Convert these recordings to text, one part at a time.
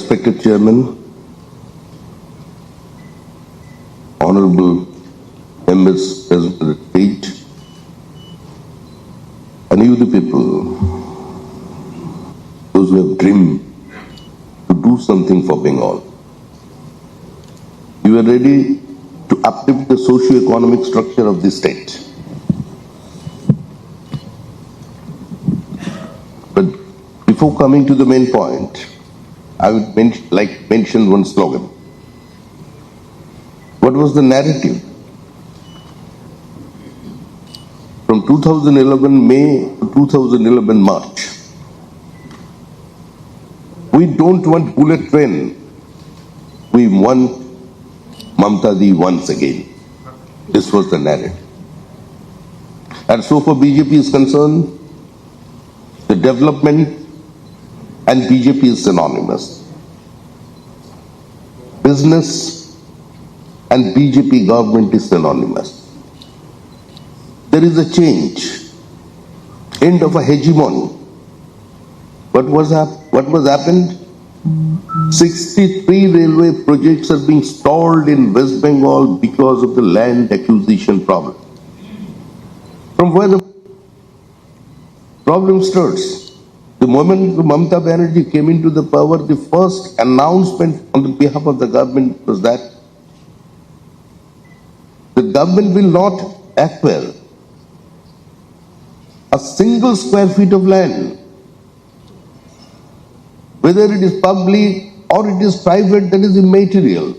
Respected Chairman, Honorable members present at the stage, and you the people, those who have dreamed to do something for Bengal. You are ready to uplift the socio-economic structure of the state. But before coming to the main point, I would mention one slogan. What was the narrative? From 2011 May to 2011 March, we don't want bullet train. We want Mamta Di once again. This was the narrative. And so far BJP is concerned, the development and BJP is synonymous. Business and BJP government is synonymous. There is a change, end of a hegemony. What happened? 63 railway projects are being stalled in West Bengal because of the land acquisition problem. From where the problem starts? The moment Mamata Banerjee came into the power, the first announcement on the behalf of the government was that the government will not acquire a single square feet of land, whether it is public or it is private, that is immaterial.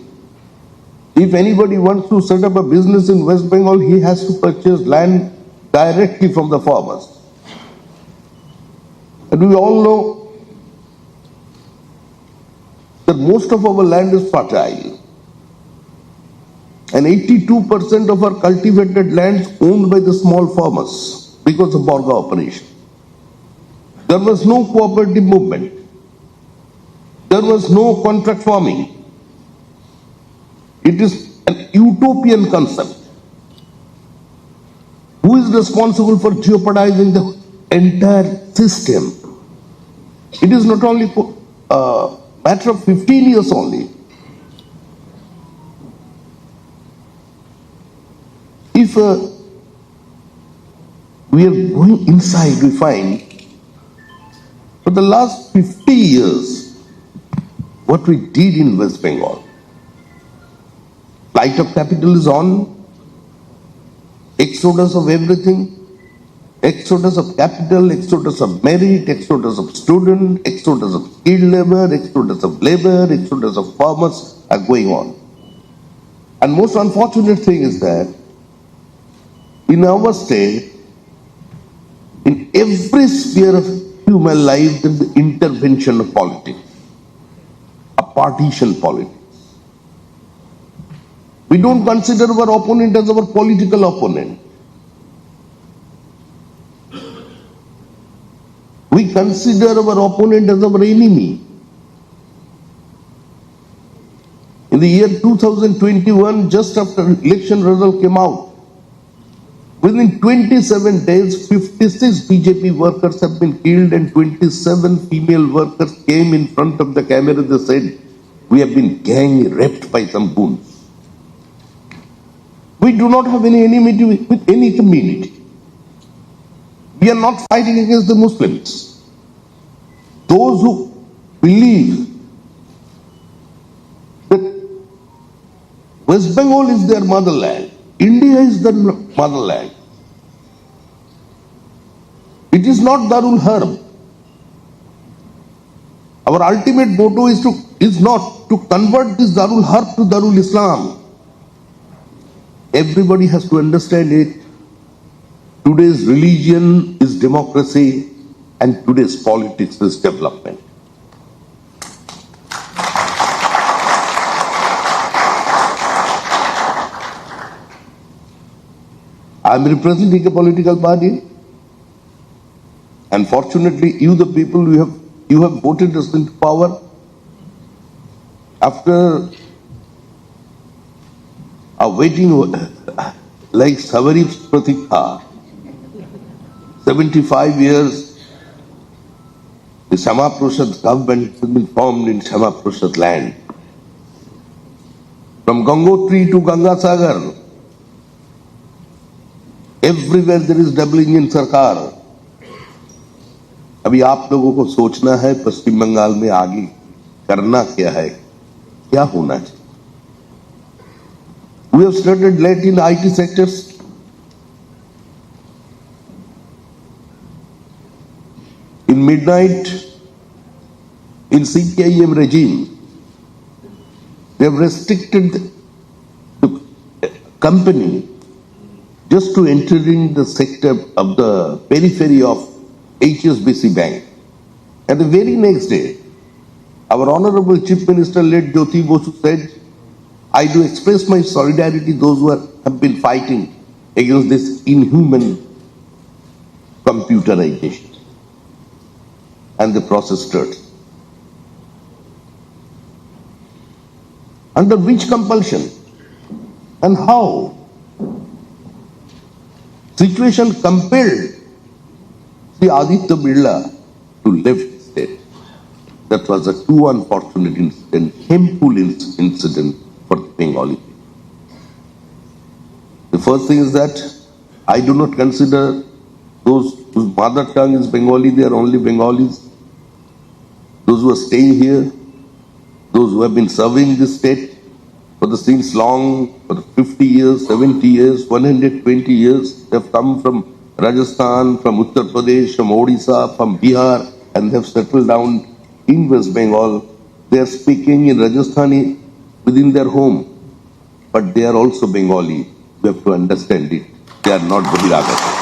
If anybody wants to set up a business in West Bengal, he has to purchase land directly from the farmers. And we all know that most of our land is fertile. And 82% of our cultivated lands owned by the small farmers because of Borga operation. There was no cooperative movement. There was no contract farming. It is an utopian concept. Who is responsible for jeopardizing the entire system? It is not only a matter of 15 years only. If we are going inside, we find for the last 50 years, what we did in West Bengal. Flight of capital is on, exodus of everything, exodus of capital, exodus of merit, exodus of student, exodus of skilled labor, exodus of farmers are going on. And most unfortunate thing is that in our state, in every sphere of human life, there is the intervention of politics, a partition politics. We don't consider our opponent as our political opponent. We consider our opponent as our enemy. In the year 2021, just after election result came out, within 27 days, 56 BJP workers have been killed and 27 female workers came in front of the camera. They said, we have been gang raped by some goons. We do not have any enmity with any community. We are not fighting against the Muslims. Those who believe that West Bengal is their motherland, India is their motherland. It is not Darul Harb. Our ultimate motto is not to convert this Darul Harb to Darul Islam. Everybody has to understand it. Today's religion is democracy and today's politics is development. I am representing a political party. Unfortunately, you the people, you have voted us into power. After waiting like Savarip's Pratikha, 75 years, The Shama Prasad government has been formed in Shama Prasad land. From Gangotri to Ganga Sagar, everywhere there is doubling in सरकार. अभी आप लोगों को सोचना है पश्चिम बंगाल में आगे करना क्या है, क्या होना चाहिए. We have started late in the IT sectors. In midnight, in CPIM regime, they have restricted the company just to enter in the sector of the periphery of HSBC Bank. And the very next day, our Honorable Chief Minister, late Jyoti Basu, said, I do express my solidarity to those who have been fighting against this inhuman computerization. And the process starts. Under which compulsion and how? Situation compelled Sri Aditya Birla to leave the state. That was a too unfortunate incident, shameful incident for Bengali. The first thing is that I do not consider those whose mother tongue is Bengali, they are only Bengalis. Those who are staying here, those who have been serving this state for the since long, for 50 years, 70 years, 120 years, they have come from Rajasthan, from Uttar Pradesh, from Odisha, from Bihar, and they have settled down in West Bengal. They are speaking in Rajasthani within their home, but they are also Bengali. We have to understand it. They are not Bahiragas.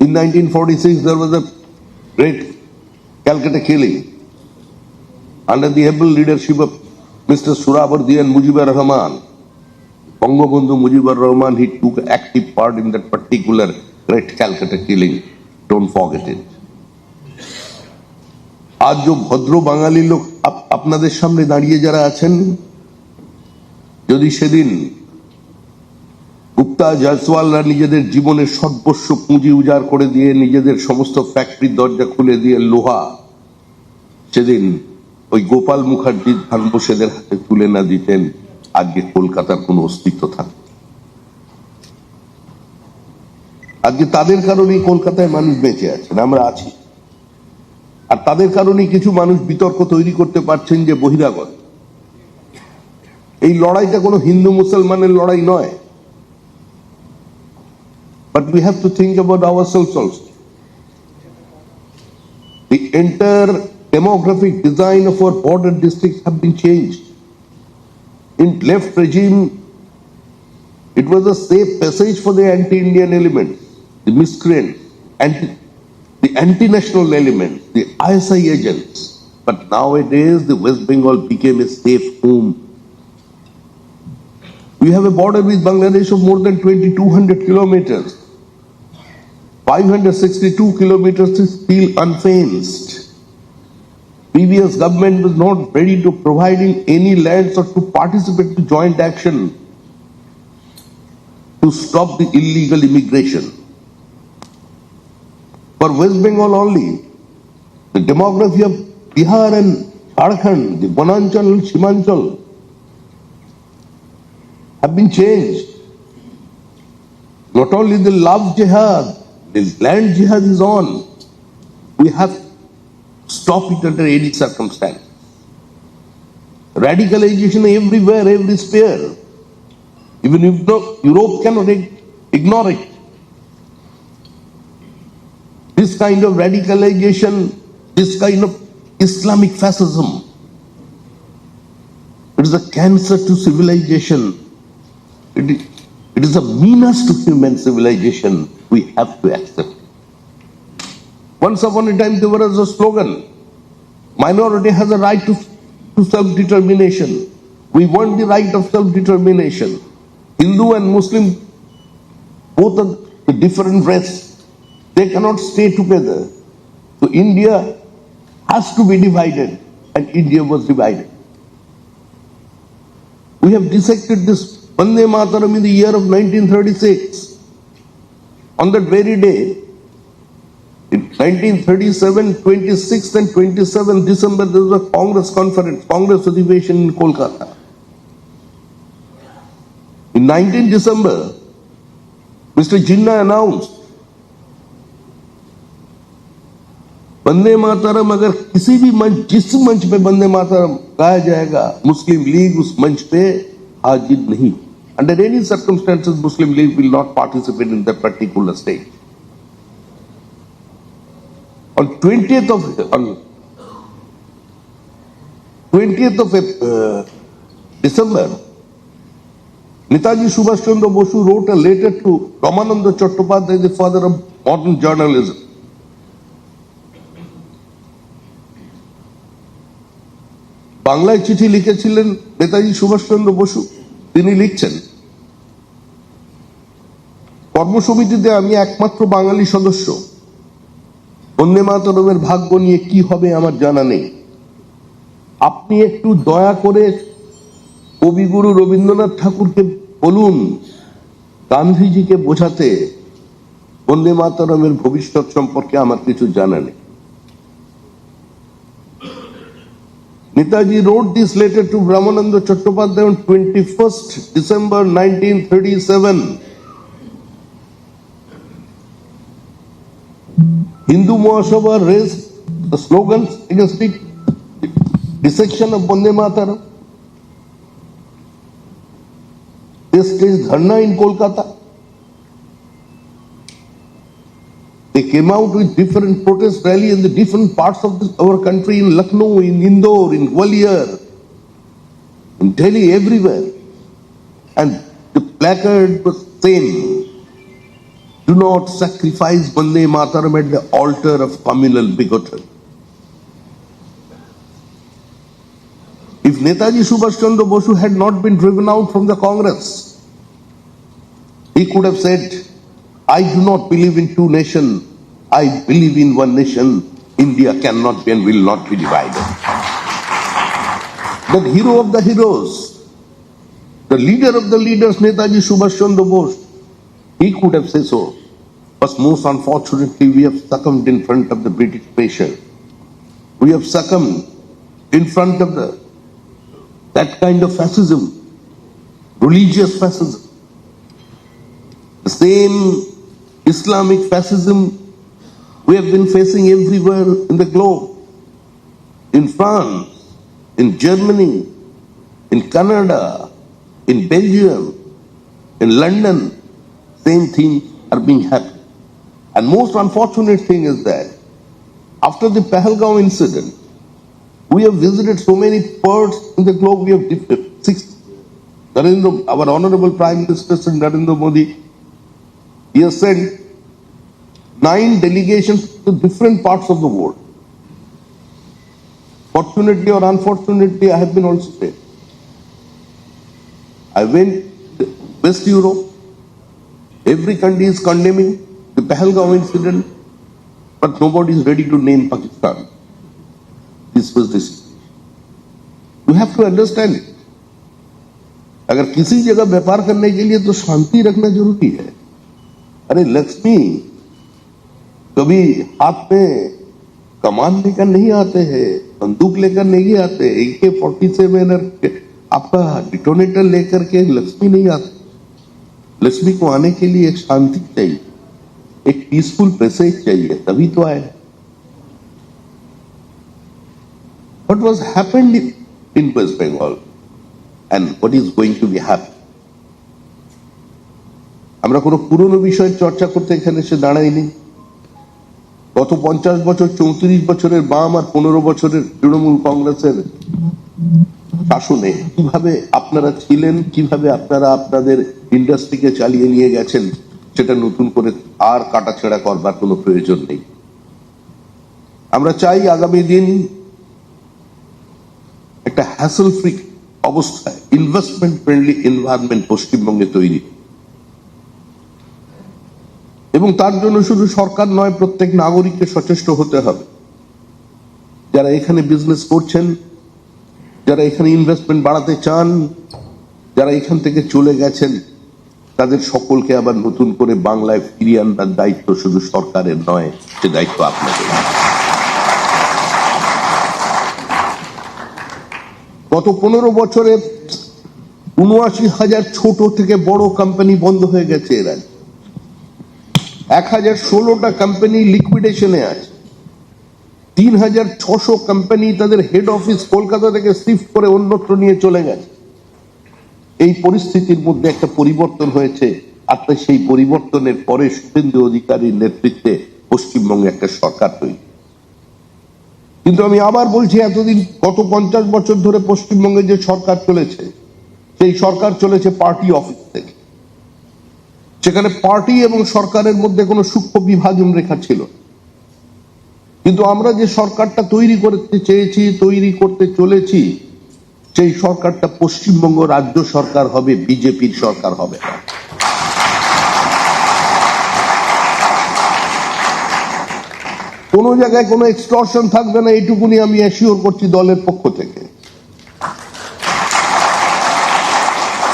In 1946, there was a great Calcutta killing under the able leadership of Mr. Surabardi and Mujibur Rahman. Bangabandhu Mujibur Rahman, he took active part in that particular great Calcutta killing. Don't forget it. आज जो भद्र बांगाली लोग আপনাদের সামনে দাঁড়িয়ে যারা আছেন, যদি সেদিন গুপ্তা জয়সওয়ালরা নিজেদের জীবনের সর্বস্ব পুঁজি উজাড় করে দিয়ে নিজেদের সমস্ত ফ্যাক্টরির দরজা খুলে দিয়ে লোহা সেদিন ওই গোপাল মুখার্জির ধান বসেদের হাতে তুলে না দিতেন, আজকে কলকাতার কোনো অস্তিত্ব থাকত। আজকে তাদের কারণেই কলকাতায় মানুষ বেঁচে আছেন, আমরা আছি। আর তাদের কারণেই কিছু মানুষ বিতর্ক তৈরি করতে পারছেন যে বহিরাগত। এই লড়াইটা কোনো হিন্দু মুসলমানের লড়াই নয়। But we have to think about ourselves also. The entire demographic design of our border districts have been changed. In left regime, it was a safe passage for the anti-Indian elements, the miscreants, the anti-national elements, the ISI agents. But nowadays, the West Bengal became a safe home. We have a border with Bangladesh of more than 2,200 kilometers. 562 kilometers is still unfenced. Previous government was not ready to providing any lands or to participate in joint action to stop the illegal immigration. For West Bengal only, the demography of Bihar and Jharkhand, the Bonanchal and Simanchal have been changed. Not only the love jihad, the land jihad is on. We have to stop it under any circumstance. Radicalization everywhere, every sphere. Even if Europe cannot ignore it. This kind of radicalization, this kind of Islamic fascism, it is a cancer to civilization. It is a menace to human civilization. We have to accept. Once upon a time there was a slogan, minority has a right to self-determination. We want the right of self-determination. Hindu and Muslim, both are the different races. They cannot stay together. So India has to be divided, and India was divided. We have dissected this Vande Mataram in the year of 1936. On that very day, in 1937, 26th and 27th December, there was a Congress conference, Congress अधिवेशन in Kolkata. In 19 December, Mr. Jinnah announced, Vande Mataram अगर किसी भी मंच, जिस मंच पे वंदे मातरम गाया जाएगा, मुस्लिम लीग उस मंच पे हाजिर नहीं. Under any circumstances, Muslim League will not participate in that particular stage. On 20th of December, Netaji Subhash Chandra Bosu wrote a letter to Ramananda Chattopadhyay, the father of modern journalism. বাংলায় চিঠি লিখেছিলেন নেতাজি সুভাষচন্দ্র বসু. তিনি লিখছেন, কর্মসমিতিতে আমি একমাত্র বাঙালি সদস্য. বন্দে মাতরমের ভাগ্য নিয়ে কি হবে আমার জানা নেই. আপনি একটু দয়া করে কবিগুরু রবীন্দ্রনাথ ঠাকুরকে বলুন গান্ধীজিকে বোঝাতে বন্দে মাতরমের ভবিষ্যৎ সম্পর্কে আমার কিছু জানা নেই. Netaji wrote this letter to Ramananda Chattopadhyay on 21st December 1937. Hindu Mahasabha raised the slogans against the dissection of Vande Mataram. They staged dharna in Kolkata. They came out with different protest rally in the different parts of our country, in Lucknow, in Indore, in Gwalior, in Delhi, everywhere. And the placard was same. Do not sacrifice Vande Mataram at the altar of communal bigotry. If Netaji Subhash Chandra Bosu had not been driven out from the Congress, he could have said, I do not believe in two nations. I believe in one nation. India cannot be and will not be divided. The hero of the heroes, the leader of the leaders, Netaji Subhash Chandra Bose, he could have said so. But most unfortunately, we have succumbed in front of the British patient. We have succumbed in front of that kind of fascism, religious fascism. The same Islamic fascism we have been facing everywhere in the globe. In France, in Germany, in Canada, in Belgium, in London, same things are being happening. And most unfortunate thing is that after the Pahalgaon incident, we have visited so many parts in the globe. We have our Honorable Prime Minister Narendra Modi, he has sent 9 delegations to different parts of the world. Fortunately or unfortunately, I have been also there. I went to West Europe. Every country is condemning the Pahalgaon incident, but nobody is ready to name Pakistan. This was this. You have to understand it. अगर किसी जगह व्यापार करने के लिए तो शांति रखना जरूरी है. अरे लक्ष्मी कभी हाथ में कमान लेकर नहीं आते हैं, बंदूक लेकर नहीं आते, AK-47 आपका डिटोनेटर लेकर के लक्ष्मी नहीं आते. लक्ष्मी को आने के लिए एक शांति चाहिए, एक पीसफुल पैसेज चाहिए, तभी तो आए. What was happened in West Bengal and what is going to be happening? আমরা কোনো পুরনো বিষয় চর্চা করতে এখানে এসে দাঁড়াইনি. গত 50 বছর 34 বছরের বাম আর 15 বছরের তৃণমূল কংগ্রেসের শাসনে কিভাবে আপনারা ছিলেন, কিভাবে আপনারা আপনাদের ইন্ডাস্ট্রিকে চালিয়ে নিয়ে গেছেন, সেটা নতুন করে আর কাটাছেঁড়া করবার কোনো প্রয়োজন নেই. আমরা চাই আগামী দিন একটা হ্যাসল ফ্রি অবস্থায় ইনভেস্টমেন্ট ফ্রেন্ডলি এনভায়রনমেন্ট পশ্চিমবঙ্গে তৈরি, এবং তার জন্য শুধু সরকার নয়, প্রত্যেক নাগরিককে সচেষ্ট হতে হবে. যারা এখানে বিজনেস করছেন, যারা এখানে ইনভেস্টমেন্ট বাড়াতে চান, যারা এখান থেকে চলে গেছেন, তাদের সকলকে আবার নতুন করে বাংলায় ফিরিয়ে আনবার দায়িত্ব শুধু সরকারের নয়, সে দায়িত্ব আপনাদের। গত 15 বছরে ৭৯,০০০ ছোট থেকে বড় কোম্পানি বন্ধ হয়ে গেছে। এরা ১,০১৬টা কোম্পানি লিকুইডেশনে আছে। ৩,৬০০ কোম্পানি তাদের হেড অফিস কলকাতা থেকে শিফট করে অন্যত্র নিয়ে চলে গেছে। এই পরিস্থিতির মধ্যে একটা পরিবর্তন হয়েছে, আর সেই পরিবর্তনের পরে শুভেন্দু অধিকারীর নেতৃত্বে পশ্চিমবঙ্গে একটা সরকার তৈরি। কিন্তু আমি আবার বলছি, এতদিন গত 50 বছর ধরে পশ্চিমবঙ্গে যে সরকার চলেছে, সেই সরকার চলেছে পার্টি অফিস থেকে। সেখানে পার্টি এবং সরকারের মধ্যে কোনো সূক্ষ্ম বিভাজন রেখা ছিল। কিন্তু আমরা যে সরকারটা তৈরি করতে চেয়েছি, তৈরি করতে চলেছি, সেই সরকারটা পশ্চিমবঙ্গ রাজ্য সরকার হবে, বিজেপির সরকার হবে না। কোন জায়গায় কোনো এক্সটর্শন থাকবে না, এইটুকুনি আমি অ্যাসিওর করছি দলের পক্ষ থেকে।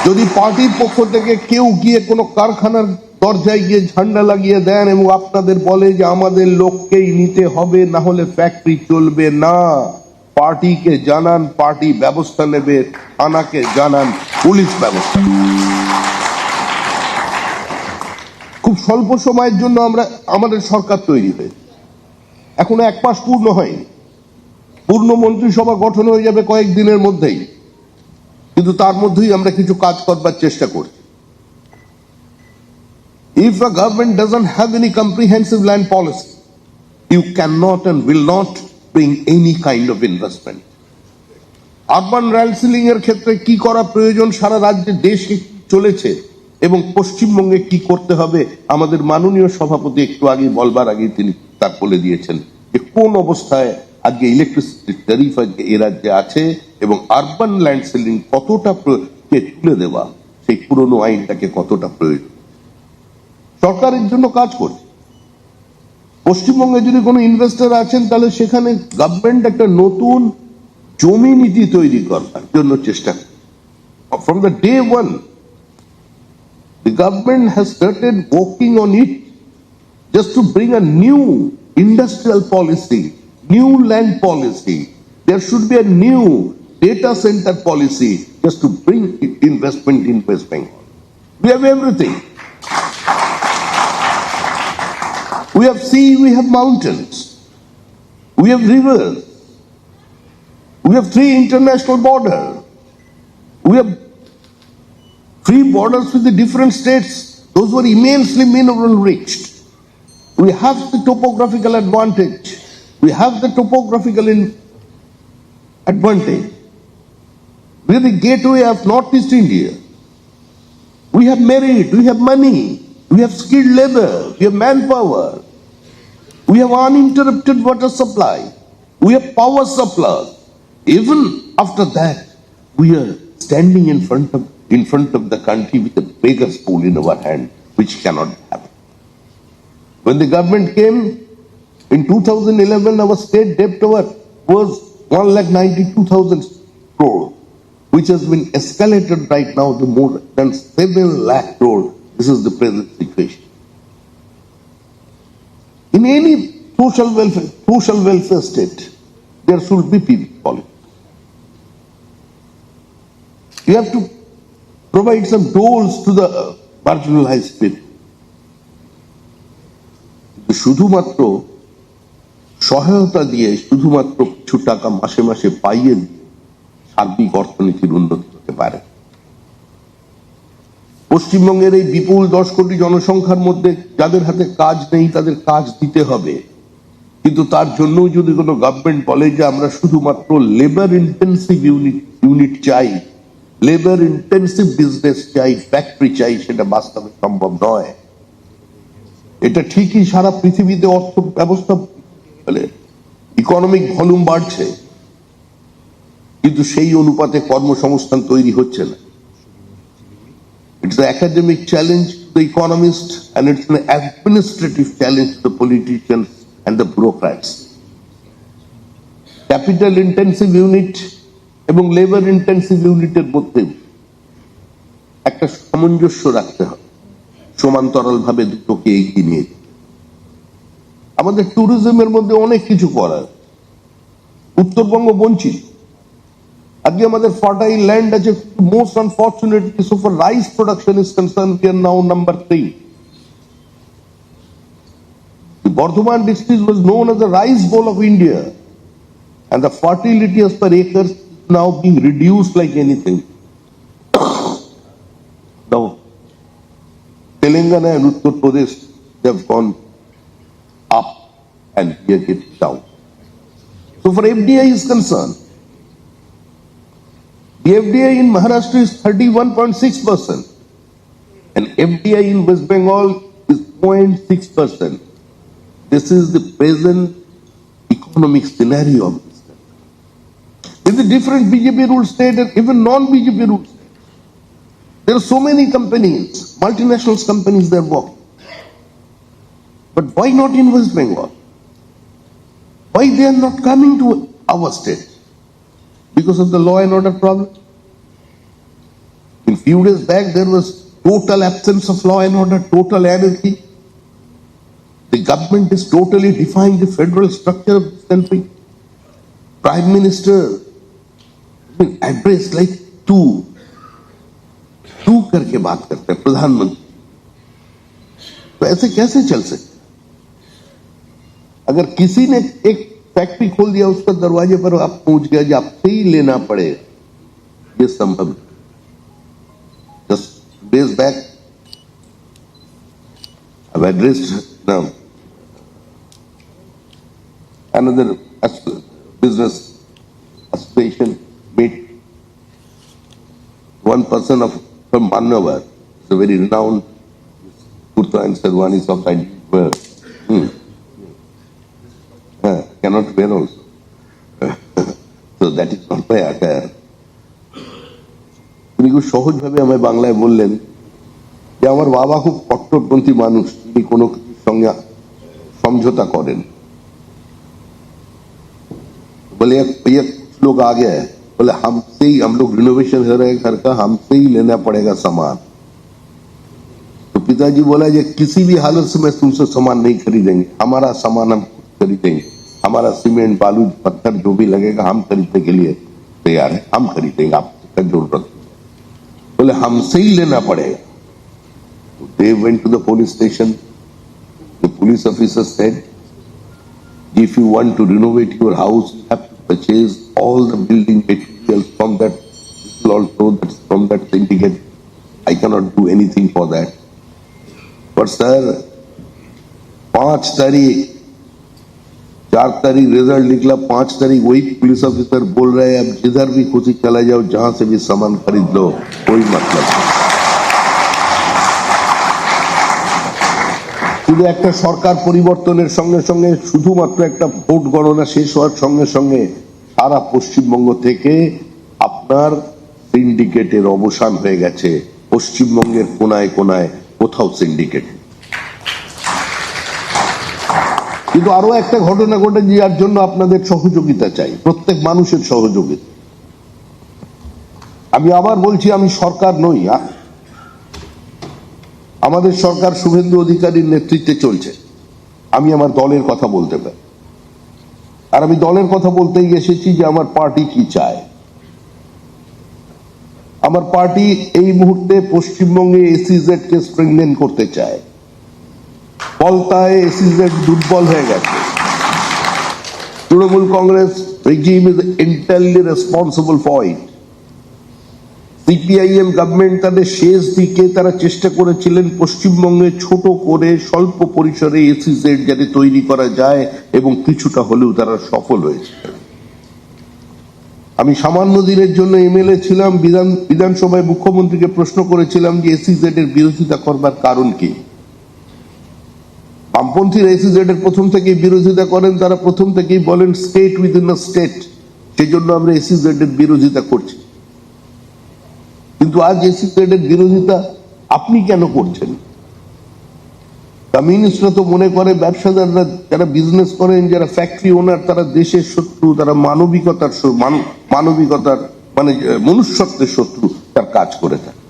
যদি পার্টির পক্ষ থেকে কেউ গিয়ে কোনো কারখানার দরজায় গিয়ে ঝান্ডা লাগিয়ে দেন এবং আপনাদের বলে যে আমাদের লোককেই নিতে হবে, না হলে ফ্যাক্টরি চলবে না, পার্টিকে জানান, পার্টি ব্যবস্থা নেবে, থানাকে জানান, পুলিশ ব্যবস্থা। খুব স্বল্প সময়ের জন্য আমাদের সরকার তৈরি হয়েছে, এখনো 1 মাস পূর্ণ হয়নি। পূর্ণ মন্ত্রিসভা গঠন হয়ে যাবে কয়েকদিনের মধ্যেই, কিন্তু তার মধ্যেই আমরা কিছু কাজ করবার চেষ্টা করছি। If a government doesn't have any comprehensive land policy, you cannot and will not bring any kind of investment. Urban র্যালসিলিং এর ক্ষেত্রে কি করা প্রয়োজন, সারা রাজ্যে দেশে চলেছে এবং পশ্চিমবঙ্গে কি করতে হবে, আমাদের মাননীয় সভাপতি একটু আগে বলবার আগে তিনি তার বলে দিয়েছেন যে কোন অবস্থায় আজকে ইলেকট্রিসিটি ট্যারিফ আজকে এ রাজ্যে আছে এবং আরবান ল্যান্ড সেলিং কতটা তুলে দেওয়া, সেই পুরনো আইনটাকে কতটা প্রয়োজন। সরকারের জন্য কাজ করছে। পশ্চিমবঙ্গে যদি কোনো ইনভেস্টর আছেন, তাহলে সেখানে গভর্নমেন্ট একটা নতুন জমি নীতি তৈরি করবার জন্য চেষ্টা করে। From the day one the government has started working on it just to bring a new industrial policy, new land policy. There should be a new data center policy just to bring investment in West Bengal. We have everything. We have sea, we have mountains, we have rivers, we have 3 international borders, we have free borders with the different states. Those were immensely mineral rich. We have the topographical advantage. We have the topographical advantage. We are the gateway of Northeast India. We have merit, we have money, we have skilled labor, we have manpower, we have uninterrupted water supply, we have power surplus. Even after that, we are standing in front of the country with the beggar's pool in our hand, which cannot happen. When the government came in 2011, our state debt was 1,92,000 crore, which has been escalated right now to more than 7 lakh crore. This is the present situation. In any social welfare state, there should be people policy. You have to provide some doles to the marginalized people. শুধুমাত্র সহায়তা দিয়ে, শুধুমাত্র কিছু টাকা মাসে মাসে পাইয়ে সার্বিক অর্থনীতির উন্নতি হতে পারে। পশ্চিমবঙ্গের এই বিপুল 10 কোটি জনসংখ্যার মধ্যে যাদের হাতে কাজ নেই, তাদের কাজ দিতে হবে। কিন্তু তার জন্য যদি কোনো গভর্নমেন্ট বলে যে আমরা শুধুমাত্র লেবার ইন্টেন্সিভ ইউনিট চাই, লেবার ইন্টেন্সিভ বিজনেস চাই, ফ্যাক্টরি চাই, সেটা বাস্তবে সম্ভব নয়। এটা ঠিকই সারা পৃথিবীতে অর্থ ব্যবস্থা ইকোনমিক ভলিউম বাড়ছে, কিন্তু সেই অনুপাতে কর্মসংস্থান তৈরি হচ্ছে না। It's the academic challenge to the economists and it's an administrative challenge to the politicians and the bureaucrats. Capital intensive unit এবং লেবার ইন্টেন্সিভ ইউনিটের মধ্যে একটা সামঞ্জস্য রাখতে হবে। সমান্তরাল ভাবে দুটোকে এগিয়ে নিয়ে যেতে। আমাদের ট্যুরিজমের মধ্যে অনেক কিছু করার, উত্তরবঙ্গ বঞ্চিত। আজকে আমাদের ফার্টাইল ল্যান্ড আছে, most unfortunately so for rice production is concern we are now number 3. The Bardhaman district was known as the rice bowl of India, and the fertility as per acres is now being reduced like anything. Now, Telangana and Uttar Pradesh, they have gone up and we are getting down. So for FDI is concerned, the FDI in Maharashtra is 31.6% and FDI in West Bengal is 0.6%. This is the present economic scenario of this country. In the different BJP ruled state and even non-BJP ruled state, there are so many companies, multinational companies that are working. But why not in West Bengal? Why they are not coming to our state? Because of the law and order problem? In few days back, there was total absence of law and order, total anarchy. The government is totally defying the federal structure of this country. Prime Minister address like two करके बात करते हैं प्रधानमंत्री। तो ऐसे कैसे चल सकते? अगर किसी ने एक फैक्ट्री खोल दिया, उसका दरवाजे पर आप पहुंच गया, जो आपसे ही लेना पड़े, ये संभव नहीं। Just days back, I've addressed now another business association meet. One person from Mannavar, is a very renowned Kurta and Sarwani society wear. Cannot wear also. So that is not my attire. তিনি খুব সহজ ভাবে আমায় বাংলায় বললেন যে আমার বাবা খুব কট্টরপন্থী মানুষ, তিনি কোনো কিছুর সঙ্গে সমঝোতা করেন। बोले भैया कुछ लोग आ गया है, बोले हमसे ही, हम लोग रिनोवेशन हो रहे हैं घर का, हमसे ही लेना पड़ेगा सामान। तो पिताजी बोला कि किसी भी हालत से मैं तुमसे सामान नहीं खरीदेंगे, हमारा सामान हम खुद खरीदेंगे, हमारा सीमेंट बालू पत्थर जो भी लगेगा हम खरीदने के लिए तैयार है, हम खरीदेंगे, आपको जरूरत नहीं। बोले हमसे ही लेना पड़ेगा। तो they went to the police station. The police officer said, if you want to renovate your house, you have to purchase all the building materials from that, also that's from that syndicate. I cannot do anything for that. But sir, 5 तारीख 4 तारीख result निकला, 5 तारीख वही police officer बोल रहे हैं अब जिधर भी खुशी चला जाओ, जहां से भी सामान खरीद लो, कोई मतलब नहीं। শুধু একটা সরকার পরিবর্তনের সঙ্গে সঙ্গে, শুধুমাত্র একটা ভোট গণনা শেষ হওয়ার সঙ্গে সঙ্গে সারা পশ্চিমবঙ্গ থেকে আপনার সিন্ডিকেটের অবসান হয়ে গেছে। পশ্চিমবঙ্গের কোনায় কোনায় কোথাও সিন্ডিকেট। কিন্তু আরো একটা ঘটনা ঘটে, যার জন্য আপনাদের সহযোগিতা চাই, প্রত্যেক মানুষের সহযোগিতা। আমি আবার বলছি, আমি সরকার নই, আমাদের সরকার শুভেন্দু অধিকারীর নেতৃত্বে চলছে, আমি আমার দলের কথা বলতে পারি। আর আমি দলের কথা বলতেই এসেছি যে আমার পার্টি কি চায়। আমার পার্টি এই মুহূর্তে পশ্চিমবঙ্গে এসইজেড কে স্ট্রেংথেন করতে চায়। ফলতায় এসইজেড দুর্বল হয়ে গেছে। Trinamool Congress regime is entirely responsible for it. CPIM government তাদের শেষ দিকে তারা চেষ্টা করেছিলেন পশ্চিমবঙ্গে ছোট করে স্বল্প পরিসরে এসইজেড যাতে তৈরি করা যায়, এবং কিছুটা হলেও তারা সফল হয়েছে। আমি সামান্য দিনের জন্য এমএলএ ছিলাম, বিধানসভায় মুখ্যমন্ত্রীকে প্রশ্ন করেছিলাম যে এসইজেড এর বিরোধিতা করবার কারণ কি। বামপন্থীরা এসইজেড এর প্রথম থেকেই বিরোধিতা করেন, তারা প্রথম থেকেই বলেন স্টেট উইদিন আ স্টেট, সেই জন্য আমরা এসইজেড এর বিরোধিতা করছি। কিন্তু আজ এসইজেড এর বিরোধিতা আপনি কেন করছেন? কমিউনিস্টরা তো মনে করে ব্যবসাদাররা যারা বিজনেস করেন, যারা ফ্যাক্টরি ওনার, তারা দেশের শত্রু, তারা মানবিকতার মানে মনুষ্যত্বের শত্রু, তার কাজ করে থাকে।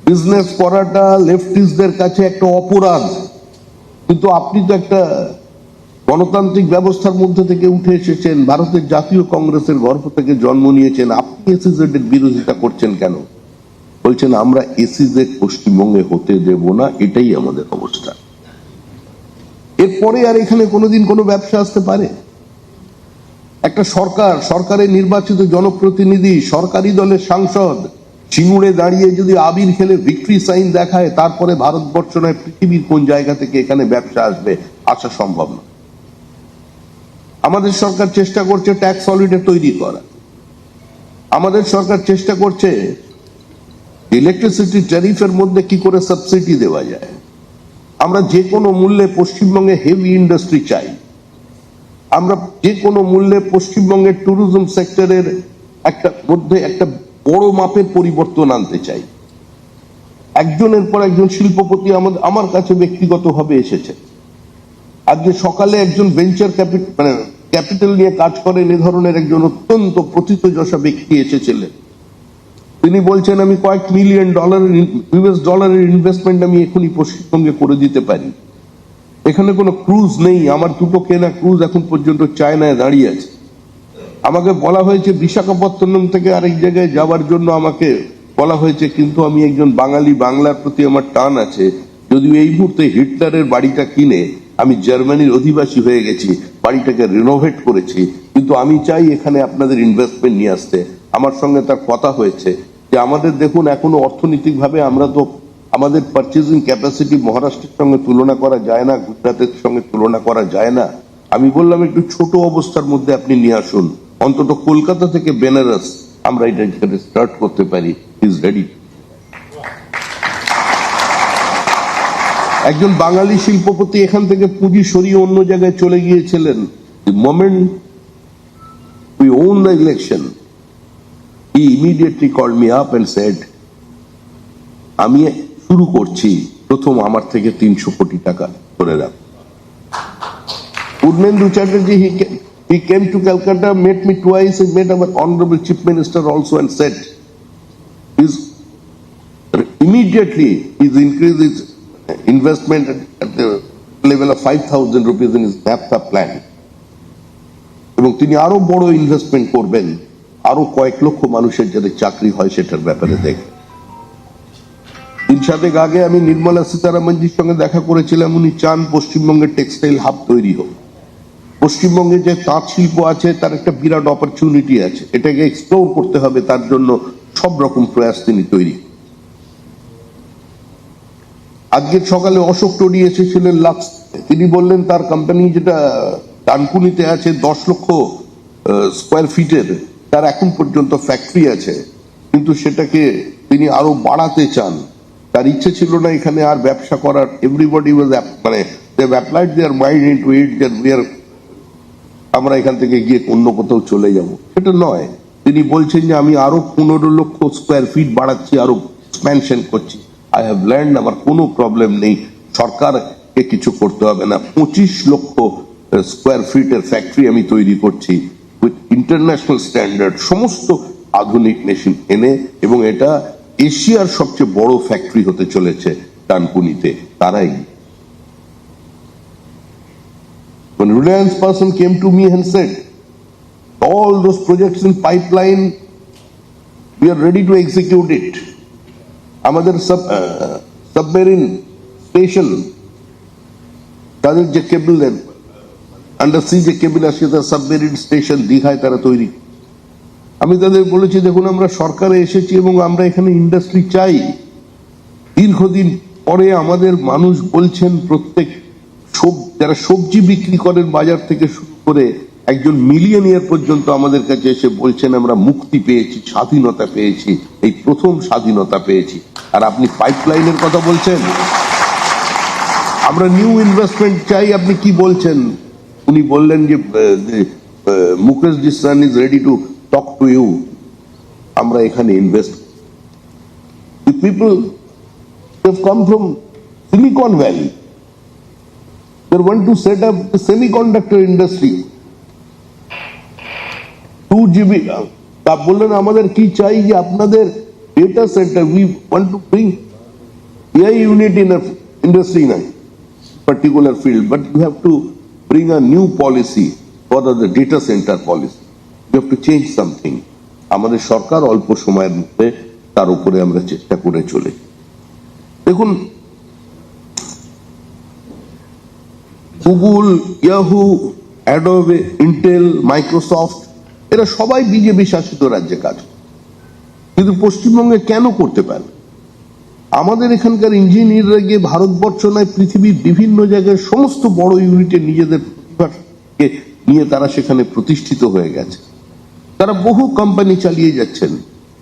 বিজনেস করাটা লেফটিস্টদের কাছে একটা অপরাধ, কিন্তু আপনি তো একটা গণতান্ত্রিক ব্যবস্থার মধ্যে থেকে উঠে এসেছেন, ভারতের জাতীয় কংগ্রেসের গর্ভ থেকে জন্ম নিয়েছেন, আপনি এসইজেড এর বিরোধিতা করছেন কেন? বলছেন আমরা এসইজেড পশ্চিমবঙ্গে হতে দেব না, এটাই আমাদের অবস্থা। এরপরে আর এখানে কোনোদিন কোনো ব্যবসা আসতে পারে? একটা সরকারের নির্বাচিত জনপ্রতিনিধি, সরকারি দলের সাংসদ সিঙ্গুরে দাঁড়িয়ে যদি আবির খেলে ভিক্টরি সাইন দেখায়, তারপরে ভারতবর্ষ নয় পৃথিবীর কোন জায়গা থেকে এখানে ব্যবসা আসবে? আসা সম্ভব না। আমাদের সরকার চেষ্টা করছে ট্যাক্স হলিডে তৈরি করা, আমাদের সরকার চেষ্টা করছে ইলেকট্রিসিটি ট্যারিফের মধ্যে কি করে সাবসিডি দেওয়া যায়। আমরা যে কোনো মূল্যে পশ্চিমবঙ্গে হেভি ইন্ডাস্ট্রি চাই, আমরা যে কোনো মূল্যে পশ্চিমবঙ্গের ট্যুরিজম সেক্টরের মধ্যে একটা বড় মাপের পরিবর্তন আনতে চাই। একজনের পর একজন শিল্পপতি আমার কাছে ব্যক্তিগতভাবে এসেছে। আজকে সকালে একজন ভেঞ্চার ক্যাপিটাল নিয়ে কাজ করেন এ ধরনের একজন অত্যন্ত প্রথিতযশা ব্যক্তি এসেছিলেন। তিনি বলছেন আমি কয়েক মিলিয়ন US ডলারের ইনভেস্টমেন্ট আমি এখনই পশ্চিমবঙ্গে করে দিতে পারি। এখানে কোনো ক্রুজ নেই, আমার দুটো কেনা ক্রুজ এখন পর্যন্ত চায়নায় দাঁড়িয়ে আছে। আমাকে বলা হয়েছে বিশাখাপত্তনম থেকে আরেক জায়গায় যাওয়ার জন্য আমাকে বলা হয়েছে, কিন্তু আমি একজন বাঙালি, বাংলার প্রতি আমার টান আছে। যদিও এই মুহূর্তে হিটলারের বাড়িটা কিনে আমি জার্মানির অধিবাসী হয়ে গেছি, বাড়িটাকে রিনোভেট করেছি, কিন্তু আমি চাই এখানে আপনাদের ইনভেস্টমেন্ট নিয়ে আসতে। আমার সঙ্গে তার কথা হয়েছে যে আমাদের দেখুন এখনো অর্থনৈতিকভাবে আমরা তো আমাদের পারচেজিং ক্যাপাসিটি মহারাষ্ট্রের সঙ্গে তুলনা করা যায় না, গুজরাটের সঙ্গে তুলনা করা যায় না। আমি বললাম একটু ছোট অবস্থার মধ্যে আপনি নিয়ে আসুন, অন্তত কলকাতা থেকে বেনারস আমরা এটা স্টার্ট করতে পারি। Is ready. একজন বাঙালি শিল্পপতি এখান থেকে পুঁজি সরিয়ে অন্য জায়গায় চলে গিয়েছিলেন। The moment we won the election, he immediately called me up and said, আমি শুরু করছি, প্রথম আমার থেকে 300 কোটি টাকা করে রাখ। Purnendu Chatterjee, he came to Calcutta, met me twice, he met our honorable chief minister also and said, immediately he's increased his investment at the level of 5,000 rupees in his NAFTA plan. এবং তিনি আরো বড় investment করবেন, আরো কয়েক লক্ষ মানুষের যাতে চাকরি হয় সেটার ব্যাপারে দেখবেন। 3-7 আগে আমি নির্মলা সীতারামনজির সঙ্গে দেখা করেছিলাম, উনি চান পশ্চিমবঙ্গের টেক্সটাইল হাব তৈরি হোক। পশ্চিমবঙ্গে যে তাঁত শিল্প আছে তার একটা বিরাট অপরচুনিটি আছে, এটাকে এক্সপ্লোর করতে হবে, তার জন্য সব রকম প্রয়াস তিনি তৈরি। আজকের সকালে অশোক টোডি এসেছিলেন লাক্স, তিনি বললেন তার কোম্পানি যেটা ডানকুনিতে আছে 10 লক্ষ স্কোয়ার ফিটের, তার এখন পর্যন্ত ফ্যাক্টরি আছে, কিন্তু সেটাকে তিনি আরো বাড়াতে চান। তার ইচ্ছে ছিল না এখানে আর ব্যবসা করার। Everybody was they have applied their mind into it that আমরা এখান থেকে গিয়ে অন্য কোথাও চলে যাব, সেটা নয়। তিনি বলছেন যে আমি আরো 15 লক্ষ স্কোয়ার ফিট বাড়াচ্ছি, আরো এক্সপ্যানশন করছি। আই হ্যাভ ল্যান্ড, আমার কোনো প্রবলেম নেই, সরকারকে কিছু করতে হবে না। 25 লক্ষ স্কোয়ার ফিটের ফ্যাক্টরি আমি তৈরি করছি উইথ ইন্টারন্যাশনাল স্ট্যান্ডার্ড, সমস্ত আধুনিক মেশিন এনে, এবং এটা এশিয়ার সবচেয়ে বড় ফ্যাক্টরি হতে চলেছে ডানকুনিতে। তারাই when Reliance person came to me and said all those projects in pipeline, we are ready to execute it. আমাদের সাবমেরিন স্টেশন, তাদের যে কেবল আন্ডার সি যে কেবল আসে, তার সাবমেরিন স্টেশন দীঘায় তারা তৈরি। আমি তাদের বলেছি দেখুন আমরা সরকারে এসেছি এবং আমরা এখানে ইন্ডাস্ট্রি চাই। দীর্ঘদিন পরে আমাদের মানুষ বলছেন, প্রত্যেক যারা সবজি বিক্রি করেন বাজার থেকে শুরু করে একজন মিলিয়নিয়ার পর্যন্ত আমাদের কাছে এসে বলছেন আমরা মুক্তি পেয়েছি, স্বাধীনতা পেয়েছি, এই প্রথম স্বাধীনতা পেয়েছি। আর আপনি পাইপলাইনের কথা বলছেন, আমরা নিউ ইনভেস্টমেন্ট চাই, আপনি কি বলছেন? উনি বললেন যে Mukesh ji son is ready to talk to you, আমরা এখানে invest. The people have come from Silicon Valley. They want to set up the semiconductor industry. 2GB তা বললেন আমাদের কি চাই যে আপনাদের data centre, we want to bring AI unit in a industry in a particular field, but you have to bring a new policy for the data center policy. You have to change something. আমাদের সরকার অল্প সময়ের মধ্যে তার উপরে আমরা চেষ্টা করে চলে। দেখুন, Google, Yahoo, Adobe, Intel, Microsoft এরা সবাই বিজেপি শাসিত রাজ্যে কাজ করে, কিন্তু পশ্চিমবঙ্গে কেন করতে পারে? আমাদের এখানকার ইঞ্জিনিয়াররা গিয়ে ভারতবর্ষ নয় পৃথিবীর বিভিন্ন জায়গায় সমস্ত বড় ইউনিটে নিজেদের প্রতিভাকে নিয়ে তারা সেখানে প্রতিষ্ঠিত হয়ে গেছে, তারা বহু কোম্পানি চালিয়ে যাচ্ছেন,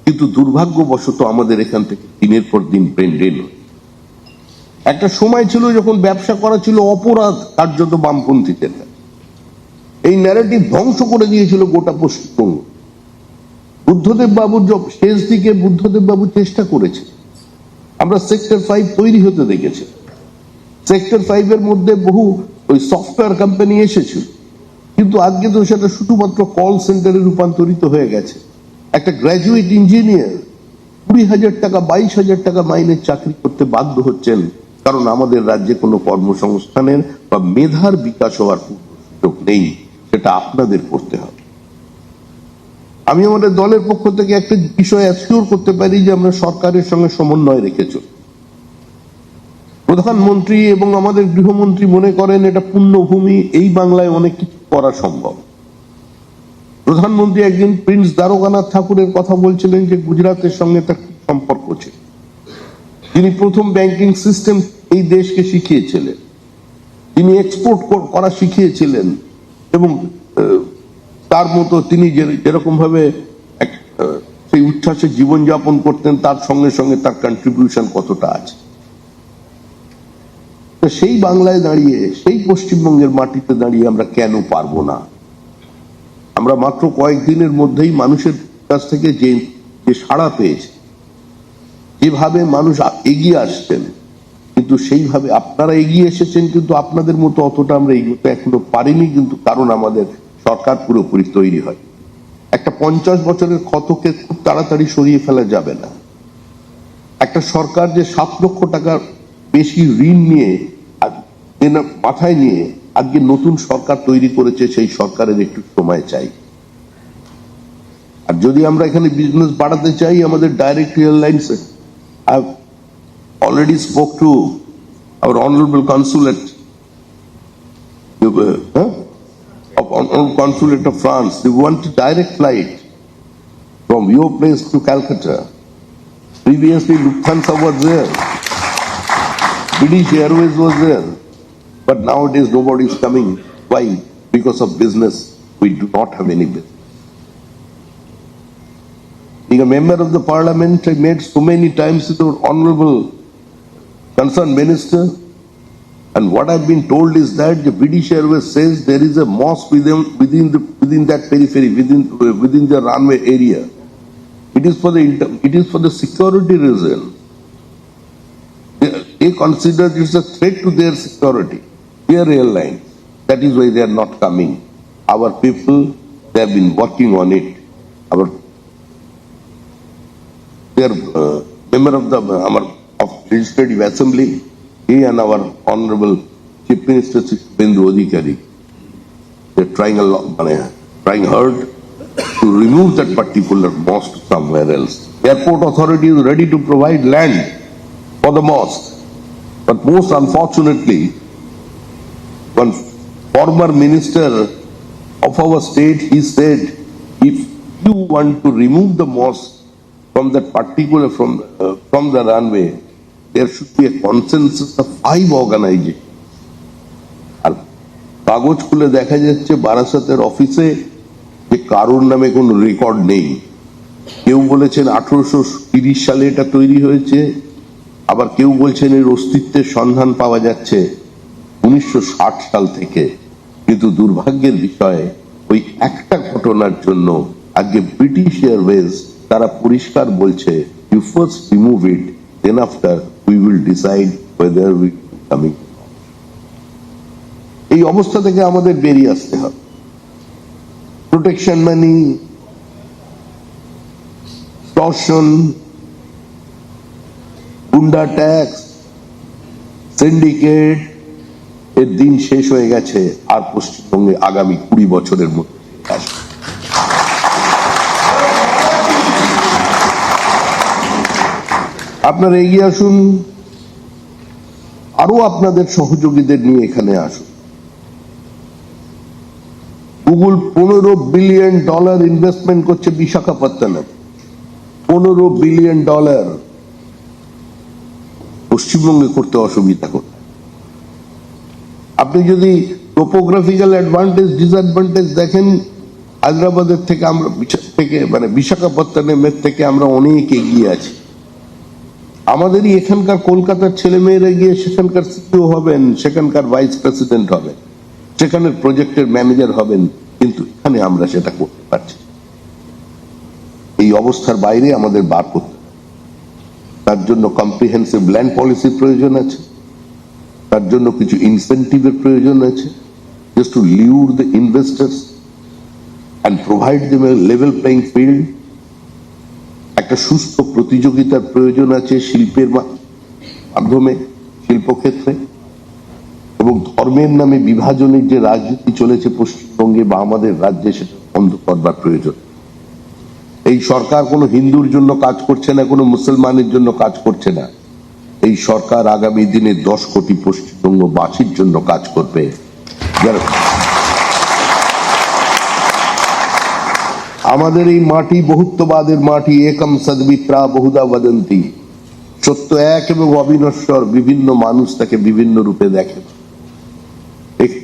কিন্তু দুর্ভাগ্যবশত আমাদের এখান থেকে দিনের পর দিন ব্রেন ড্রেন। একটা সময় ছিল যখন ব্যবসা করা ছিল অপরাধ কার্যত বামপন্থীদের, এই ন্যারেটিভ ধ্বংস করে দিয়েছিল গোটা পশ্চিমবঙ্গ। বুদ্ধদেব বাবুর শেষ দিকে বুদ্ধদেব বাবু চেষ্টা করেছে, আমরা সেক্টর 5 তৈরি হতে দেখেছি। সেক্টর 5 এর মধ্যে বহু ওই সফটওয়্যার কোম্পানি এসেছিল, কিন্তু আজকে তো সেটা শুধুমাত্র কল সেন্টারে রূপান্তরিত হয়ে গেছে। একটা গ্র্যাজুয়েট ইঞ্জিনিয়ার 20,000 টাকা 22,000 টাকা মাইনের চাকরি করতে বাধ্য হচ্ছেন, কারণ আমাদের রাজ্যে কোনো কর্মসংস্থানের বা মেধার বিকাশ হওয়ার সুযোগ নেই। সেটা আপনাদের করতে হবে। আমি আমাদের দলের পক্ষ থেকে একটা বিষয় অ্যাসিওর করতে পারি যে আমরা সরকারের সঙ্গে সমন্বয় রেখে চলি। প্রধানমন্ত্রী এবং আমাদের গৃহমন্ত্রী মনে করেন এটা পুণ্যভূমি, এই বাংলায় অনেক কিছু করা সম্ভব। প্রধানমন্ত্রী একদিন প্রিন্স দ্বারকানাথ ঠাকুরের কথা বলছিলেন যে গুজরাটের সঙ্গে তার কি সম্পর্ক ছিল। তিনি প্রথম ব্যাংকিং সিস্টেম এই দেশকে শিখিয়েছিলেন, তিনি এক্সপোর্ট করা শিখিয়েছিলেন, এবং তার মতো তিনি যেরকম ভাবে সেই উচ্ছ্বাসে জীবনযাপন করতেন, তার সঙ্গে সঙ্গে তার কন্ট্রিবিউশন কতটা আছে। সেই বাংলায় দাঁড়িয়ে, সেই পশ্চিমবঙ্গের মাটিতে দাঁড়িয়ে আমরা কেন পারবো না? আমরা মাত্র কয়েকদিনের মধ্যেই মানুষের কাছ থেকে যে সাড়া পেয়েছে, যেভাবে মানুষ এগিয়ে আসছেন, কিন্তু সেইভাবে আপনারা এগিয়ে এসেছেন, কিন্তু আপনাদের মতো অতটা আমরা এগোতে এখনো পারিনি, কিন্তু কারণ আমাদের সরকার পুরোপুরি তৈরি হয়। একটা 50 বছরের ক্ষতকে খুব তাড়াতাড়ি সরিয়ে ফেলা যাবে না। একটা সরকার যে 7 লক্ষ টাকার বেশি ঋণ নিয়ে মাথায় নিয়ে আজকে নতুন সরকার তৈরি করেছে, সেই সরকারের একটু সময় চাই। আর যদি আমরা এখানে বিজনেস বাড়াতে চাই, আমাদের direct rail lines, I already spoke to our honourable consulate consulate of France. They want a direct flight from your place to Calcutta. Previously Lufthansa was there, British Airways was there, but nowadays nobody is coming. Why? Because of business. We do not have any business. Being a member of the parliament, I met so many times with our honorable concerned minister, and what I've been told is that the British Airways says there is a mosque within that periphery, within the runway area. It is for the security reason. They consider it's a threat to their security, their airline. That is why they are not coming. Our people, they have been working on it. They are member of the Legislative Assembly. He and our Honorable Chief Minister Bindu Adhikari, they're trying hard to remove that particular mosque somewhere else. Airport authority is ready to provide land for the mosque, but most unfortunately, one former minister of our state, he said, if you want to remove the mosque from that particular from the runway, there should be a consensus of 5 organizations. আর কাগজ খুলে দেখা যাচ্ছে বারাসাতের অফিসে যে কারোর নামে কোনো রেকর্ড নেই। কেউ বলেছেন 1830 সালে এটা তৈরি হয়েছে, আবার কেউ বলছেন এর অস্তিত্বের সন্ধান পাওয়া যাচ্ছে 1960 সাল থেকে। কিন্তু দুর্ভাগ্যের বিষয়, ওই একটা ঘটনার জন্য আজকে ব্রিটিশ এয়ারওয়েজ তারা পরিষ্কার বলছে, you first remove it, then after we will decide whether we coming. এই অবস্থা থেকে আমাদের বেরিয়ে আসতে হবে। প্রোটেকশন মানি, extortion, গুন্ডা ট্যাক্স, সিন্ডিকেট এর দিন শেষ হয়ে গেছে, আর পশ্চিমবঙ্গে আগামী 20 বছরের মধ্যে আসবে। আপনারা এগিয়ে আসুন, আরো আপনাদের সহযোগীদের নিয়ে এখানে আসুন। গুগল $15 বিলিয়ন ইনভেস্টমেন্ট করছে বিশাখাপত্তনম। $15 বিলিয়ন পশ্চিমবঙ্গে করতে অসুবিধা করে। আপনি যদি টোপোগ্রাফিক্যাল অ্যাডভান্টেজ ডিসঅ্যাডভান্টেজ দেখেন, হায়দ্রাবাদের থেকে আমরা বিশাখাপত্তনমের থেকে আমরা অনেক এগিয়ে আছি। আমাদেরই এখানকার কলকাতার ছেলে মেয়েরা গিয়ে সেখানকার সিইও হবেন, সেখানকার ভাইস প্রেসিডেন্ট হবেন, সেখানের প্রজেক্টের ম্যানেজার হবেন, কিন্তু এখানে আমরা সেটা করতে পারছি। এই অবস্থার বাইরে আমাদের বার করতে, তার জন্য কম্প্রিহেন্সিভ ল্যান্ড পলিসির প্রয়োজন আছে, তার জন্য কিছু ইনসেন্টিভের প্রয়োজন আছে, just to lure the investors and provide them a level playing field. একটা সুস্থ প্রতিযোগিতার প্রয়োজন আছে শিল্পের মাধ্যমে, শিল্পক্ষেত্রে। এবং ধর্মের নামে বিভাজনের যে রাজনীতি চলেছে পশ্চিমবঙ্গে বা আমাদের রাজ্যে, সেটা বন্ধ করবার প্রয়োজন। এই সরকার কোনো হিন্দুর জন্য কাজ করছে না, কোনো মুসলমানের জন্য কাজ করছে না। এই সরকার আগামী দিনে 10 কোটি পশ্চিমবঙ্গবাসীর জন্য কাজ করবে। আমাদের এই মাটি বহুত্ববাদের মাটি, একম সদ্মিত্রা বহুদা বদন্তি। সত্য এক এবং অবিনশ্বর, বিভিন্ন মানুষ তাকে বিভিন্ন রূপে দেখে।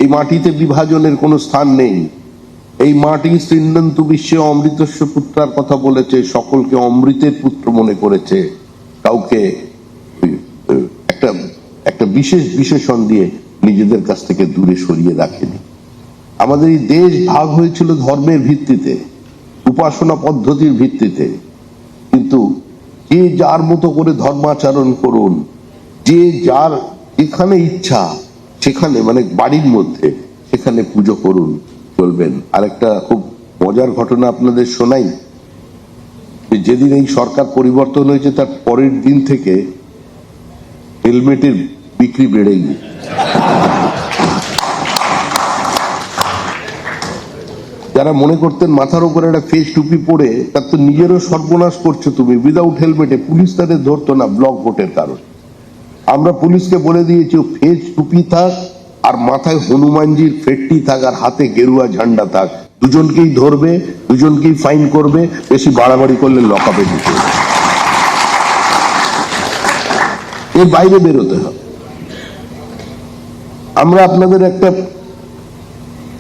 এই মাটিতে বিভাজনের কোনো স্থান নেই। এই মাটি শ্রীনন্তু বিশ্বে অমৃতস্য পুত্রার কথা বলেছে, সকলকে অমৃতের পুত্র মনে করেছে, কাউকে একটা বিশেষ বিশেষণ দিয়ে নিজেদের কাছ থেকে দূরে সরিয়ে রাখেনি। আমাদের এই দেশ ভাগ হয়েছিল ধর্মের ভিত্তিতে, উপাসনা পদ্ধতির ভিত্তিতে, কিন্তু যে যার মতো করে ধর্মাচরণ করুন, যে যার যেখানে ইচ্ছা সেখানে, বাড়ির মধ্যে সেখানে পুজো করুন, চলবেন। আরেকটা খুব মজার ঘটনা আপনাদের শোনাই, যেদিন এই সরকার পরিবর্তন হয়েছে তার পরের দিন থেকে হেলমেটের বিক্রি বেড়ে গিয়ে। যারা মনে করতেন মাথার উপরে একটা ফেস টুপি পরে তার তো নিজেরও সর্বনাশ করছো তুমি, উইদাউট হেলমেটে, পুলিশ তাদের ধরতো না ব্লক ভোটের কারণে। আমরা পুলিশকে বলে দিয়েছি ফেস টুপি থাক আর মাথায় হনুমানজির ফেটটি থাক আর হাতে গেরুয়া ঝান্ডা থাক, দুজনকেই ধরবে, দুজনকেই ফাইন করবে, বেশি বাড়াবাড়ি করলে লকআপে দিতে, এর বাইরে বেরোতে হবে। আমরা আপনাদের একটা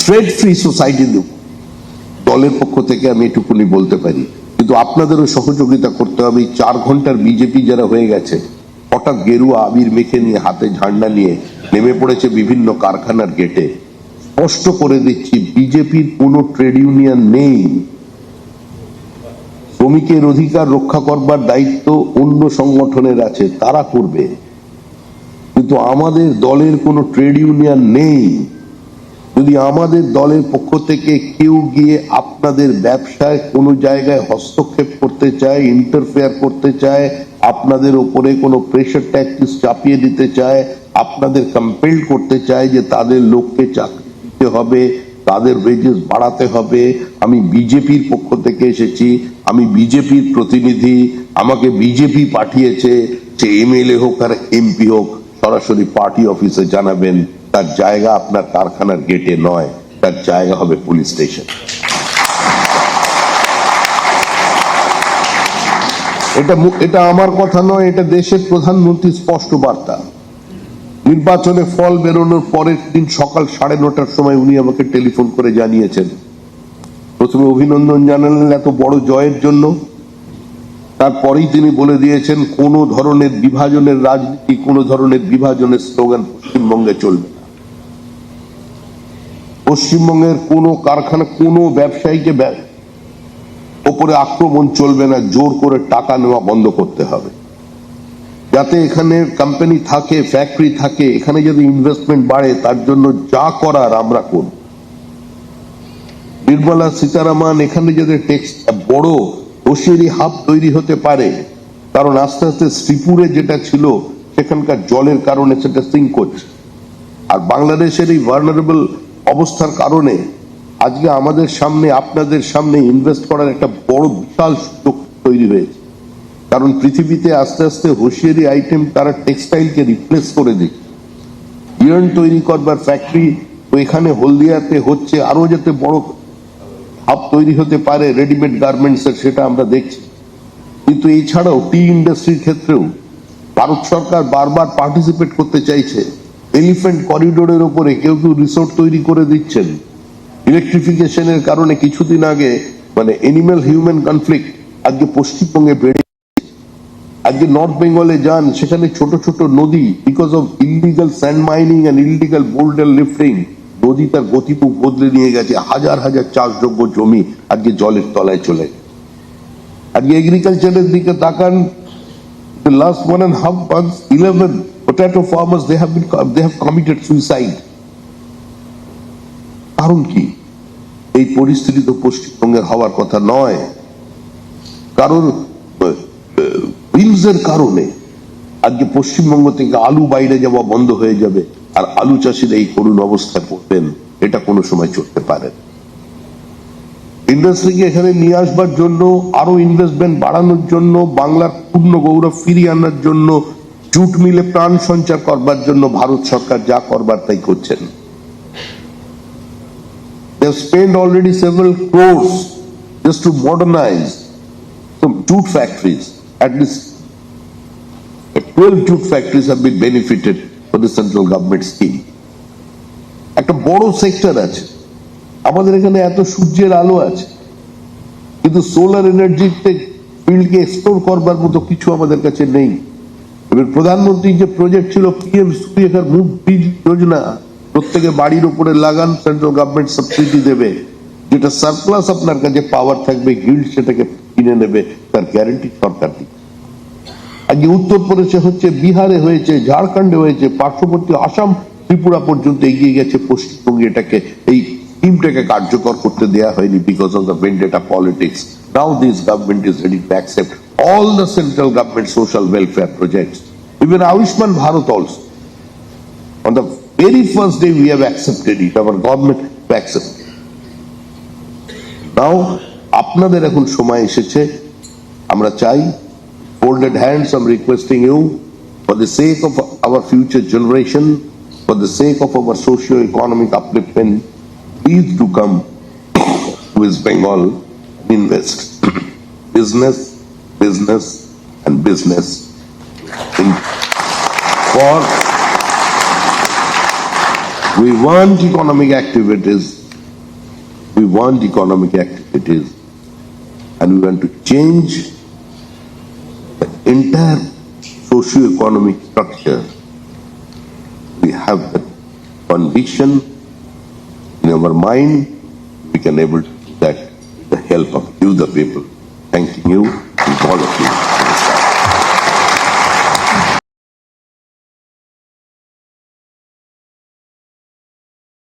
ট্রেড ফ্রি সোসাইটি দেব, দলের পক্ষ থেকে আমি এটুকুনি বলতে পারি, কিন্তু আপনাদেরও সহযোগিতা করতে হবে। 4 ঘন্টার বিজেপি যারা হয়ে গেছে, হঠাৎ গেরুয়া আবির মেখে নিয়ে, হাতে ঝান্ডা নিয়ে নেমে পড়েছে বিভিন্ন কারখানার গেটে। স্পষ্ট করে দিচ্ছি, বিজেপির কোনো ট্রেড ইউনিয়ন নেই। শ্রমিকের অধিকার রক্ষা করবার দায়িত্ব অন্য সংগঠনের আছে, তারা করবে, কিন্তু আমাদের দলের কোনো ট্রেড ইউনিয়ন নেই। যদি আমাদের দলের পক্ষ থেকে কেউ গিয়ে আপনাদের ব্যবসায় কোনো জায়গায় হস্তক্ষেপ করতে চায়, ইন্টারফেয়ার করতে চায়, আপনাদের উপরে কোনো প্রেশার ট্যাক্টিস চাপিয়ে দিতে চায়, আপনাদের কম্পেল করতে চায় যে তাদের লোককে চাকরি দিতে হবে, তাদের ওয়েজেস বাড়াতে হবে, আমি বিজেপির পক্ষ থেকে এসেছি, আমি বিজেপির প্রতিনিধি, আমাকে বিজেপি পাঠিয়েছে, সে এমএলএ হোক আর এমপি হোক, সরাসরি পার্টি অফিসে জানাবেন। তার জায়গা আপনার কারখানার গেটে নয়, তার জায়গা হবে পুলিশ স্টেশন। এটা আমার কথা নয়, এটা দেশের প্রধানমন্ত্রীর স্পষ্ট বার্তা। নির্বাচনে ফল বেরোনোর পরের দিন সকাল 9:30টার সময় উনি আমাকে টেলিফোন করে জানিয়েছেন। প্রথমে অভিনন্দন জানালেন এত বড় জয়ের জন্য, তারপরেই তিনি বলে দিয়েছেন কোন ধরনের বিভাজনের রাজনীতি, কোন ধরনের বিভাজনের স্লোগান পশ্চিমবঙ্গে চলবে না। পশ্চিমবঙ্গের কোন কারখানা, কোন ব্যবসায়ীকে ওপরে আক্রমণ চলবে না, জোর করে টাকা নেওয়া বন্ধ করতে হবে। যাতে এখানে কোম্পানি থাকে, ফ্যাক্টরি থাকে, এখানে যদি ইনভেস্টমেন্ট বাড়ে, তার জন্য যা করার আমরা করব। নির্মলা সীতারামন এখানে যদি বড় হোসিয়ারি হাব তৈরি হতে পারে, কারণ আস্তে আস্তে শ্রীপুরে যেটা ছিল সেখানকার জলের কারণে সেটা সিঙ্ক করছে। আর বাংলাদেশের এই ভালনারেবল অবস্থার কারণে আজকে আমাদের সামনে, আপনাদের সামনে ইনভেস্ট করার একটা বড় বিশাল সুযোগ তৈরি হয়েছে। কারণ পৃথিবীতে আস্তে আস্তে হোশিয়ারি আইটেম তারা টেক্সটাইলকে রিপ্লেস করে দিচ্ছে। ইয়ার্ন তৈরি করবার ফ্যাক্টরি এখানে হলদিয়াতে হচ্ছে, আরো যাতে বড় হাব তৈরি হতে পারে রেডিমেড গার্মেন্টস এর, সেটা আমরা দেখছি। কিন্তু এছাড়াও টি ইন্ডাস্ট্রির ক্ষেত্রেও ভারত সরকার বারবার পার্টিসিপেট করতে চাইছে। এলিফ্যান্ট করিডোরের উপরে কেউ কেউ রিসোর্ট তৈরি করে দিচ্ছেন। ইলেকট্রিফিকেশনের কারণে কিছুদিন আগে মানে এনিম্যাল হিউম্যান কনফ্লিক্ট আজকে পশ্চিমবঙ্গে বেড়ে, আজকে নর্থ বেঙ্গলে যান, সেখানে ছোট ছোট নদী because of illegal sand mining and illegal boulder lifting, নদী তার গতিপথ বদলে নিয়ে গেছে। হাজার হাজার চাষযোগ্য জমি আজকে জলের তলায় চলে গেছে। আজকে এগ্রিকালচারের দিকে তাকান, the last 1.5 months 11 potato farmers they have committed suicide. কারণ কি? এই পরিস্থিতি তো পশ্চিমবঙ্গের হওয়ার কথা নয়। কারণ বিলসের কারণে আজকে পশ্চিমবঙ্গ থেকে আলু বাইরে যাওয়া বন্ধ হয়ে যাবে, আর আলু চাষিরা এই করুণ অবস্থায় পড়বেন। এটা কোনো সময় চলতে পারে। ইন্ডাস্ট্রিকে এখানে নিয়ে আসবার জন্য, আরো ইনভেস্টমেন্ট বাড়ানোর জন্য, বাংলার পূর্ণ গৌরব ফিরিয়ে আনার জন্য, জুট মিলে প্রাণ সঞ্চার করবার জন্য ভারত সরকার যা করবার তাই করছেন। They have spent already several crores just to modernize some jute factories. At least 12 jute factories have been benefited for the central government scheme. একটা বড় সেক্টর আছে আমাদের এখানে, এত সূর্যের আলো আছে, কিন্তু সোলার এনার্জিতে ফিল্ডকে এক্সপ্লোর করবার মতো কিছু আমাদের কাছে নেই। এবার প্রধানমন্ত্রীর যে প্রজেক্ট ছিল পিএম সূর্যঘর মুফতি যোজনা, প্রত্যেকে বাড়ির উপরে লাগান, সেন্ট্রাল গভর্নমেন্ট সাবসিডি দেবে, যেটা সারপ্লাস আপনার কাছে পাওয়ার থাকবে গিল্ড সেটাকে কিনে নেবে, তার গ্যারান্টি সরকার দিচ্ছে। আজকে উত্তরপ্রদেশে হচ্ছে, বিহারে হয়েছে, ঝাড়খণ্ডে হয়েছে, পার্শ্ববর্তী আসাম ত্রিপুরা পর্যন্ত এগিয়ে গেছে। পশ্চিমবঙ্গে এটাকে, এই স্কিমটাকে কার্যকর করতে দেওয়া হয়নি because of the vendetta politics. Now this government is ready to accept all the central government social welfare projects, even Ayushman Bharat also. On the very first day we have accepted it, our government accepted. Now আপনাদের এখন সময় এসেছে, আমরা চাই, folded hands, I'm requesting you, for the sake of our future generation, for the sake of our socio-economic upliftment, please do come to West Bengal and invest. Business and business for we want economic activities, and we want to change the entire socio-economic structure. We have that conviction in our mind. We can able to do that with the help of you, the people. Thanking you, all of you.